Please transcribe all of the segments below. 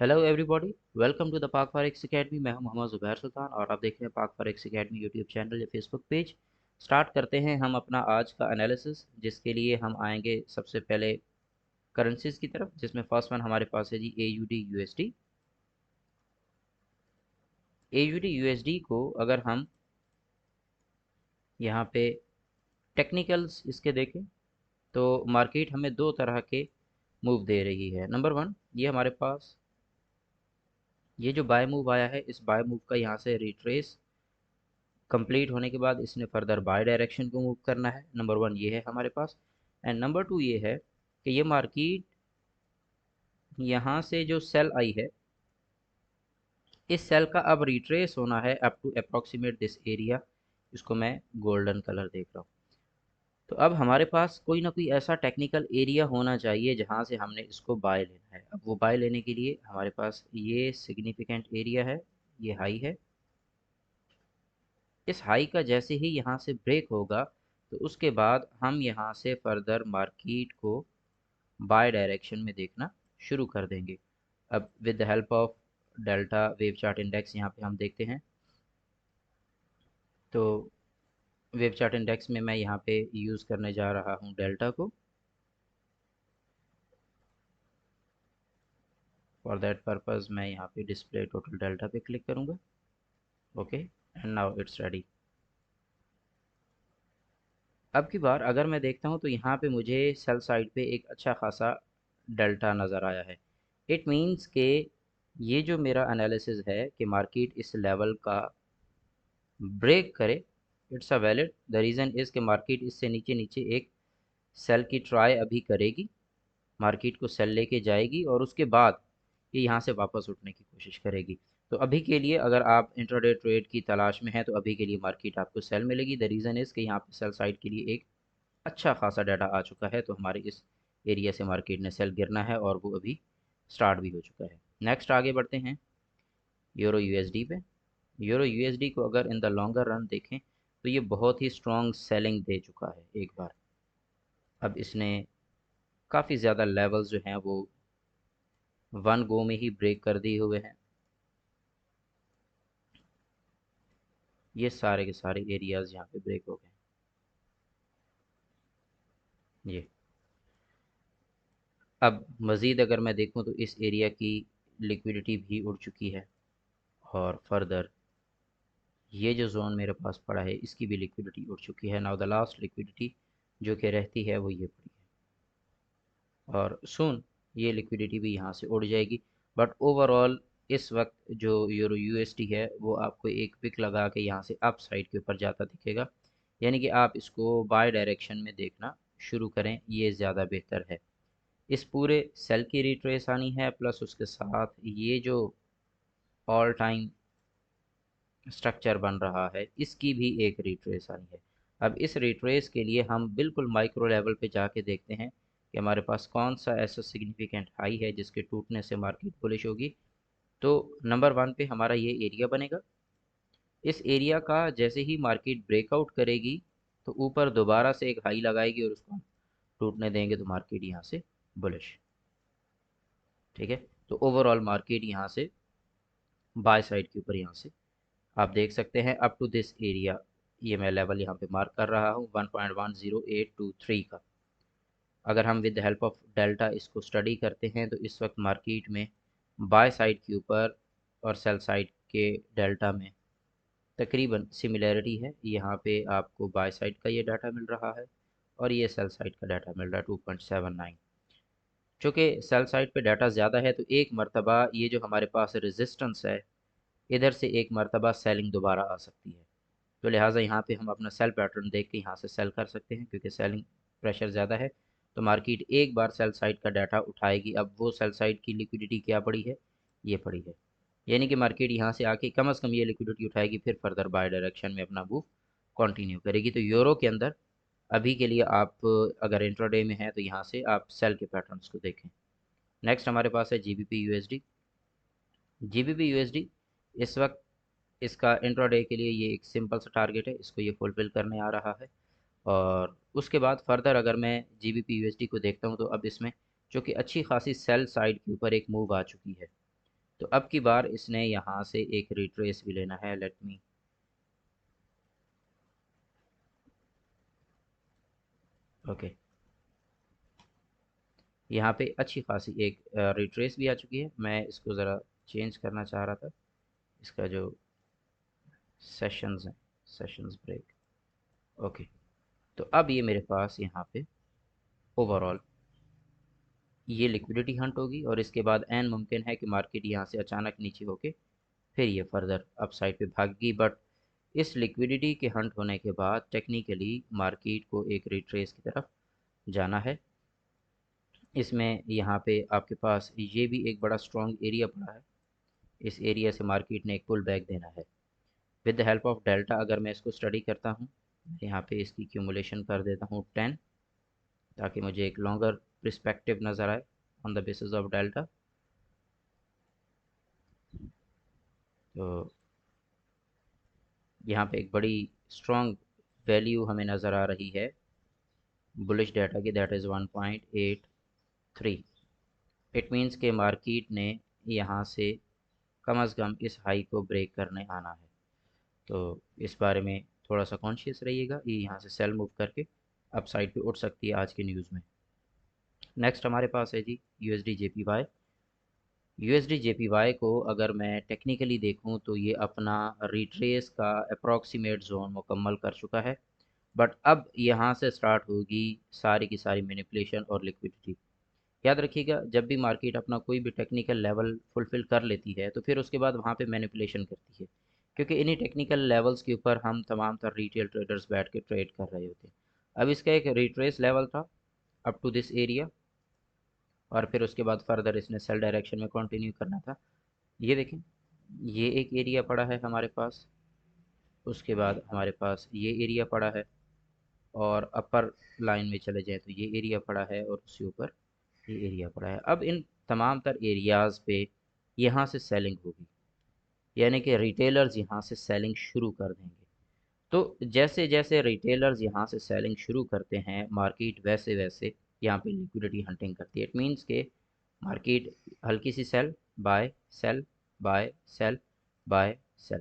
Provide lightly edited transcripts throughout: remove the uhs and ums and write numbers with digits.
Hello everybody, welcome to the Pak forex academy. मैं हूं मोहम्मद ज़ुबैर सुल्तान और आप देख रहे हैं पाक फॉरेक्स एकेडमी यूट्यूब चैनल या फेसबुक पेज। स्टार्ट करते हैं हम अपना आज का एनालिसिस, जिसके लिए हम आएंगे सबसे पहले करेंसीज की तरफ, जिसमें फर्स्ट वन हमारे पास है जी AUD USD। AUD USD को अगर हम यहाँ पे टेक्निकल्स इसके देखें तो मार्केट हमें दो तरह के मूव दे रही है। नंबर वन, ये हमारे पास ये जो बाय मूव आया है, इस बाय मूव का यहाँ से रिट्रेस कंप्लीट होने के बाद इसने फर्दर बाय डायरेक्शन को मूव करना है। नंबर वन ये है हमारे पास। एंड नंबर टू ये है कि ये मार्केट यहाँ से जो सेल आई है, इस सेल का अब रिट्रेस होना है up to approximate this area. इसको मैं गोल्डन कलर देख रहा हूँ। तो अब हमारे पास कोई ना कोई ऐसा टेक्निकल एरिया होना चाहिए जहाँ से हमने इसको बाय लेना है। अब वो बाय लेने के लिए हमारे पास ये सिग्निफिकेंट एरिया है, ये हाई है। इस हाई का जैसे ही यहाँ से ब्रेक होगा तो उसके बाद हम यहाँ से फर्दर मार्केट को बाय डायरेक्शन में देखना शुरू कर देंगे। अब with the help of delta wave chart index यहाँ पे हम देखते हैं। तो वेव चार्ट इंडेक्स में मैं यहाँ पे यूज़ करने जा रहा हूँ डेल्टा को। फॉर दैट पर्पज़ मैं यहाँ पे डिस्प्ले टोटल डेल्टा पे क्लिक करूँगा। Okay, and now it's ready. अब की बार अगर मैं देखता हूँ तो यहाँ पे मुझे सेल साइड पे एक अच्छा खासा डेल्टा नज़र आया है। इट मीन्स के ये जो मेरा एनालिसिस है कि मार्केट इस लेवल का ब्रेक करे, it's a valid. The reason is कि मार्केट इससे नीचे नीचे एक सेल की ट्राई अभी करेगी, मार्केट को सेल लेके जाएगी और उसके बाद ये यहाँ से वापस उठने की कोशिश करेगी। तो अभी के लिए अगर आप इंट्राडे ट्रेड की तलाश में हैं तो अभी के लिए मार्केट आपको सेल मिलेगी। द रीज़न इज़ कि यहाँ पे सेल साइड के लिए एक अच्छा खासा डाटा आ चुका है, तो हमारे इस एरिया से मार्केट ने सेल गिरना है और वो अभी स्टार्ट भी हो चुका है। नेक्स्ट आगे बढ़ते हैं यूरो यूएसडी पे। यूरो यूएसडी को अगर इन द लॉन्गर रन देखें तो ये बहुत ही स्ट्रॉन्ग सेलिंग दे चुका है एक बार। अब इसने काफ़ी ज़्यादा लेवल्स जो हैं वो वन गो में ही ब्रेक कर दिए हुए हैं। ये सारे के सारे एरियाज यहाँ पे ब्रेक हो गए। ये अब मज़ीद अगर मैं देखूँ तो इस एरिया की लिक्विडिटी भी उड़ चुकी है और फर्दर ये जो जोन मेरे पास पड़ा है इसकी भी लिक्विडिटी उड़ चुकी है। नाउ द लास्ट लिक्विडिटी जो कि रहती है वो ये पड़ी है और सुन ये लिक्विडिटी भी यहाँ से उड़ जाएगी। बट ओवरऑल इस वक्त जो यूरो यूएसडी है वो आपको एक पिक लगा के यहाँ से अप साइड के ऊपर जाता दिखेगा, यानी कि आप इसको बाय डायरेक्शन में देखना शुरू करें, ये ज़्यादा बेहतर है। इस पूरे सेल की रिट्रेस आनी है, प्लस उसके साथ ये जो ऑल टाइम स्ट्रक्चर बन रहा है इसकी भी एक रिट्रेस आनी है। अब इस रिट्रेस के लिए हम बिल्कुल माइक्रो लेवल पे जाके देखते हैं कि हमारे पास कौन सा ऐसा सिग्निफिकेंट हाई है जिसके टूटने से मार्केट बुलिश होगी। तो नंबर वन पे हमारा ये एरिया बनेगा। इस एरिया का जैसे ही मार्केट ब्रेकआउट करेगी तो ऊपर दोबारा से एक हाई लगाएगी और उसको टूटने देंगे तो मार्केट यहाँ से बुलिश। ठीक है, तो ओवरऑल मार्केट यहाँ से बाय साइड के ऊपर यहाँ से आप देख सकते हैं अप टू दिस एरिया। ये मैं लेवल यहाँ पे मार्क कर रहा हूँ 1.10823 का। अगर हम विद हेल्प ऑफ डेल्टा इसको स्टडी करते हैं तो इस वक्त मार्केट में बाय साइड के ऊपर और सेल साइड के डेल्टा में तकरीबन सिमिलैरिटी है। यहाँ पे आपको बाय साइड का ये डाटा मिल रहा है और ये सेल साइड का डाटा मिल रहा है 2.79। चूँकि सेल साइड पे डाटा ज़्यादा है तो एक मरतबा ये जो हमारे पास रेजिस्टेंस है, इधर से एक मरतबा सेलिंग दोबारा आ सकती है। तो लिहाजा यहाँ पे हम अपना सेल पैटर्न देख के यहाँ से सेल कर सकते हैं, क्योंकि सेलिंग प्रेशर ज़्यादा है। तो मार्केट एक बार सेल साइड का डाटा उठाएगी। अब वो सेल साइड की लिक्विडिटी क्या पड़ी है, ये पड़ी है, यानी कि मार्केट यहाँ से आके कम अज़ कम ये लिक्विडिटी उठाएगी, फिर फर्दर बाय डायरेक्शन में अपना मूव कंटिन्यू करेगी। तो यूरो के अंदर अभी के लिए आप अगर इंट्राडे में हैं तो यहाँ से आप सेल के पैटर्न्स को देखें। नेक्स्ट हमारे पास है जीबीपी यूएसडी। जीबीपी यूएसडी इस वक्त इसका इंट्राडे के लिए ये एक सिंपल सा टारगेट है, इसको ये फुलफिल करने आ रहा है। और उसके बाद फर्दर अगर मैं जीबीपी यूएसडी को देखता हूँ तो अब इसमें जो कि अच्छी खासी सेल साइड के ऊपर एक मूव आ चुकी है। तो अब की बार इसने यहाँ से एक रिट्रेस भी लेना है। लेट मी ओके, यहाँ पे अच्छी खासी एक रिट्रेस भी आ चुकी है। मैं इसको ज़रा चेंज करना चाह रहा था, इसका जो सेशंस हैं, सेशंस ब्रेक। ओके, तो अब ये मेरे पास यहाँ पे ओवरऑल ये लिक्विडिटी हंट होगी और इसके बाद एन मुमकिन है कि मार्केट यहाँ से अचानक नीचे होके फिर ये फर्दर अपसाइड पे भागेगी। बट इस लिक्विडिटी के हंट होने के बाद टेक्निकली मार्केट को एक रिट्रेस की तरफ जाना है। इसमें यहाँ पे आपके पास ये भी एक बड़ा स्ट्रॉन्ग एरिया पड़ा है, इस एरिया से मार्केट ने एक पुल बैक देना है। With the help of delta अगर मैं इसको स्टडी करता हूँ, यहाँ पे इसकी क्यूमुलेशन कर देता हूँ 10, ताकि मुझे एक लॉन्गर पर्सपेक्टिव नज़र आए on the basis of delta. तो यहाँ पे एक बड़ी स्ट्रॉन्ग वैल्यू हमें नज़र आ रही है बुलिश डाटा की, दैट इज़ 1.83। इट मीन्स के मार्केट ने यहाँ से कम अज़ कम इस हाई को ब्रेक करने आना है। तो इस बारे में थोड़ा सा कॉन्शियस रहिएगा, ये यहाँ से सेल मूव करके अप साइड पे उठ सकती है आज की न्यूज़ में। नेक्स्ट हमारे पास है जी यूएसडी जेपीवाई। यूएसडी जेपीवाई को अगर मैं टेक्निकली देखूं तो ये अपना रिट्रेस का अप्रॉक्सीमेट जोन मुकम्मल कर चुका है। बट अब यहाँ से स्टार्ट होगी सारी की सारी मैनिपुलेशन और लिक्विडिटी। याद रखिएगा, जब भी मार्केट अपना कोई भी टेक्निकल लेवल फुलफिल कर लेती है तो फिर उसके बाद वहाँ पे मैनिपुलेशन करती है, क्योंकि इन्हीं टेक्निकल लेवल्स के ऊपर हम तमाम तर रिटेल ट्रेडर्स बैठ के ट्रेड कर रहे होते हैं। अब इसका एक रिट्रेस लेवल था अप टू दिस एरिया, और फिर उसके बाद फर्दर इसने सेल डायरेक्शन में कंटिन्यू करना था। ये देखें, ये एक एरिया पड़ा है हमारे पास, उसके बाद हमारे पास ये एरिया पड़ा है, और अपर लाइन में चले जाए तो ये एरिया पड़ा है, और उसके ऊपर ये एरिया पड़ा है। अब इन तमाम तर एरियाज़ पे यहाँ से सेलिंग होगी, यानी कि रिटेलर्स यहाँ से सेलिंग शुरू कर देंगे। तो जैसे जैसे रिटेलर्स यहाँ से सेलिंग शुरू करते हैं, मार्केट वैसे वैसे यहाँ पे लिक्विडिटी हंटिंग करती है। इट मीन्स के मार्केट हल्की सी sell buy sell buy sell buy sell.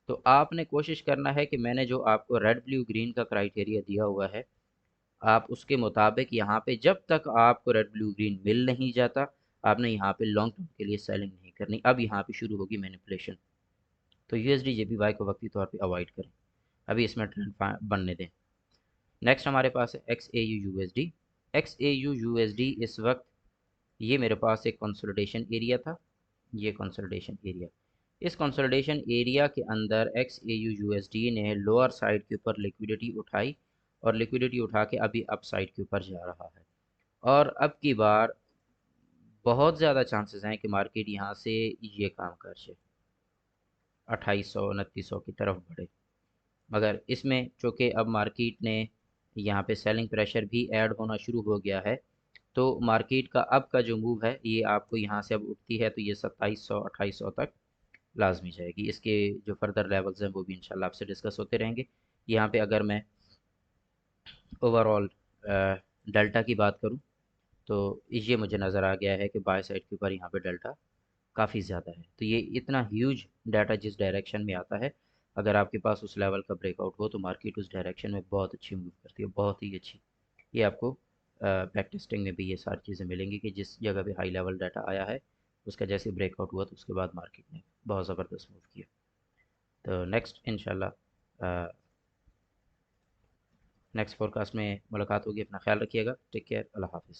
तो आपने कोशिश करना है कि मैंने जो आपको रेड ब्लू ग्रीन का क्राइटेरिया दिया हुआ है, आप उसके मुताबिक यहाँ पे जब तक आपको रेड ब्लू ग्रीन मिल नहीं जाता, आपने यहाँ पे लॉन्ग टर्म के लिए सेलिंग नहीं करनी। अब यहाँ पे शुरू होगी मैनिपुलेशन। तो यूएसडी जेपीवाई को वक्ती तौर पे अवॉइड करें, अभी इसमें ट्रेंड बनने दें। नेक्स्ट हमारे पास है x A you U S D. X A you U S D इस वक्त ये मेरे पास एक कंसोलिडेशन एरिया था, ये कंसोलिडेशन एरिया। इस कंसोलिडेशन एरिया के अंदर x A you U S D ने लोअर साइड के ऊपर लिक्विडिटी उठाई, और लिक्विडिटी उठा के अभी अप साइड के ऊपर जा रहा है। और अब की बार बहुत ज़्यादा चांसेस हैं कि मार्केट यहाँ से ये काम कर जाए, 2800 2900 की तरफ बढ़े। मगर इसमें चूँकि अब मार्केट ने यहाँ पे सेलिंग प्रेशर भी ऐड होना शुरू हो गया है, तो मार्केट का अब का जो मूव है ये आपको यहाँ से अब उठती है तो ये 2700 2800 तक लाजमी जाएगी। इसके जो फर्दर लेवल्स हैं वो भी इंशाल्लाह आपसे डिस्कस होते रहेंगे। यहाँ पे अगर मैं ओवरऑल डेल्टा की बात करूँ तो ये मुझे नज़र आ गया है कि बाय साइड के ऊपर यहाँ पे डेल्टा काफ़ी ज़्यादा है। तो ये इतना ह्यूज डाटा जिस डायरेक्शन में आता है, अगर आपके पास उस लेवल का ब्रेकआउट हो तो मार्केट उस डायरेक्शन में बहुत अच्छी मूव करती है, बहुत ही अच्छी। ये आपको बैक टेस्टिंग में भी ये सारी चीज़ें मिलेंगी कि जिस जगह पे हाई लेवल डाटा आया है उसका जैसे ब्रेकआउट हुआ तो उसके बाद मार्केट ने बहुत ज़बरदस्त मूव किया। तो नेक्स्ट इंशाल्लाह नेक्स्ट फोरकास्ट में मुलाकात होगी। अपना ख्याल रखिएगा। Take care. अल्लाह हाफिज़।